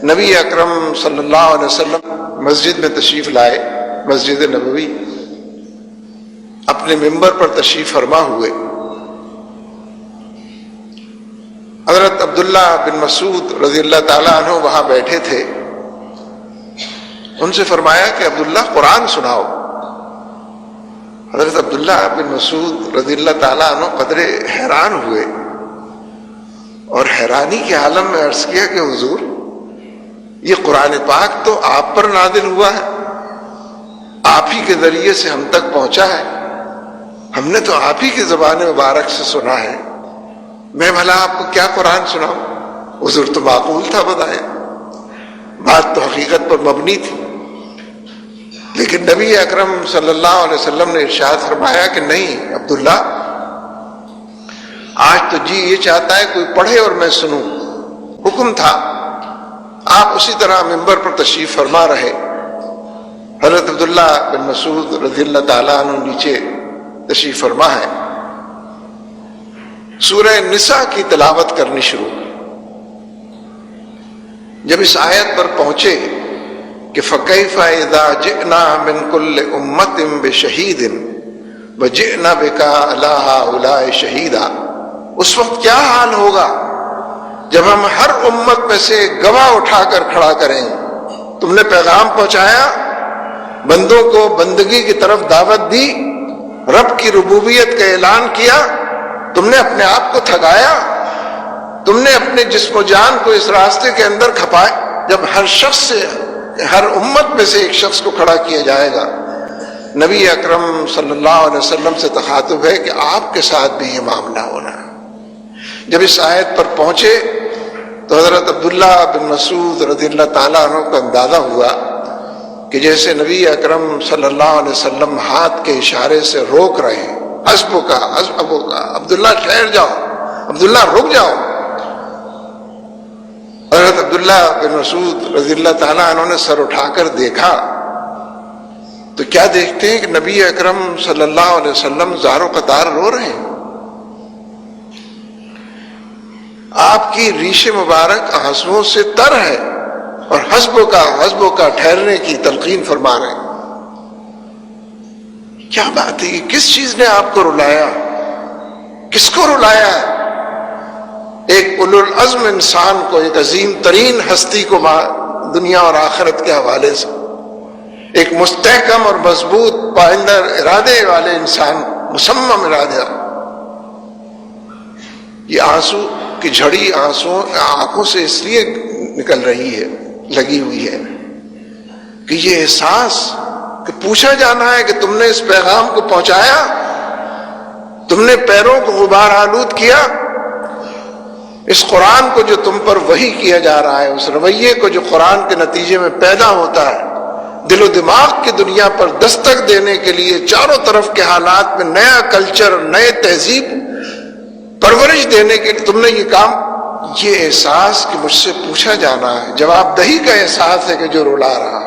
نبی اکرم صلی اللہ علیہ وسلم مسجد میں تشریف لائے، مسجد نبوی، اپنے ممبر پر تشریف فرما ہوئے۔ حضرت عبداللہ بن مسعود رضی اللہ تعالیٰ عنہ وہاں بیٹھے تھے۔ ان سے فرمایا کہ عبداللہ قرآن سناؤ۔ حضرت عبداللہ بن مسعود رضی اللہ تعالیٰ عنہ قدرے حیران ہوئے اور حیرانی کے عالم میں عرض کیا کہ حضور، یہ قرآن پاک تو آپ پر نازل ہوا ہے، آپ ہی کے ذریعے سے ہم تک پہنچا ہے، ہم نے تو آپ ہی کی زبان مبارک سے سنا ہے، میں بھلا آپ کو کیا قرآن سناؤں؟ حضور تو معقول تھا بتائیں، بات تو حقیقت پر مبنی تھی، لیکن نبی اکرم صلی اللہ علیہ وسلم نے ارشاد فرمایا کہ نہیں عبداللہ، آج تو جی یہ چاہتا ہے کوئی پڑھے اور میں سنوں۔ حکم تھا، آپ اسی طرح ممبر پر تشریف فرما رہے۔ حضرت عبداللہ بن مسعود رضی اللہ تعالیٰ عنہ نیچے تشریف فرما ہے، سورہ نساء کی تلاوت کرنی شروع۔ جب اس آیت پر پہنچے کہ فَكَيْفَ إِذَا جِئْنَا مِنْ كُلِّ أُمَّةٍ بِشَهِيدٍ وَجِئْنَا بِكَ عَلَىٰ هَٰؤُلَاءِ شَهِيدًا، اس وقت کیا حال ہوگا جب ہم ہر امت میں سے گواہ اٹھا کر کھڑا کریں۔ تم نے پیغام پہنچایا، بندوں کو بندگی کی طرف دعوت دی، رب کی ربوبیت کا اعلان کیا، تم نے اپنے آپ کو تھکایا، تم نے اپنے جسم و جان کو اس راستے کے اندر کھپایا۔ جب ہر شخص سے، ہر امت میں سے ایک شخص کو کھڑا کیا جائے گا، نبی اکرم صلی اللہ علیہ وسلم سے تخاطب ہے کہ آپ کے ساتھ بھی یہ معاملہ ہونا ہے۔ جب اس آیت پر پہنچے تو حضرت عبداللہ بن مسعود رضی اللہ تعالیٰ عنہ کو اندازہ ہوا کہ جیسے نبی اکرم صلی اللہ علیہ وسلم ہاتھ کے اشارے سے روک رہے ہیں، حسبک حسبک، عبداللہ ٹھہر جاؤ، عبداللہ رک جاؤ۔ حضرت عبداللہ بن مسعود رضی اللہ تعالیٰ عنہ نے سر اٹھا کر دیکھا تو کیا دیکھتے ہیں کہ نبی اکرم صلی اللہ علیہ وسلم زار و قطار رو رہے ہیں، آپ کی ریش مبارک آنسوؤں سے تر ہے اور حسبوں کا ٹھہرنے کی تلقین فرما رہے ہیں۔ کیا بات ہے، کس چیز نے آپ کو رلایا، کس کو رلایا ہے؟ ایک اولو العزم انسان کو، ایک عظیم ترین ہستی کو دنیا اور آخرت کے حوالے سے، ایک مستحکم اور مضبوط پائندہ ارادے والے انسان، مصمم ارادہ، یہ آنسو کی جھڑی آنکھوں سے اس لیے نکل رہی ہے، لگی ہوئی ہے کہ یہ احساس کہ پوچھا جانا ہے کہ تم نے اس پیغام کو پہنچایا، تم نے پیروں کو غبار آلود کیا، اس قرآن کو جو تم پر وحی کیا جا رہا ہے، اس رویے کو جو قرآن کے نتیجے میں پیدا ہوتا ہے، دل و دماغ کی دنیا پر دستک دینے کے لیے چاروں طرف کے حالات میں نیا کلچر، نئے تہذیب پرورش دینے کے لیے تم نے یہ کام، یہ احساس کہ مجھ سے پوچھا جانا ہے، جواب دہی کا احساس ہے کہ جو رلا رہا ہے۔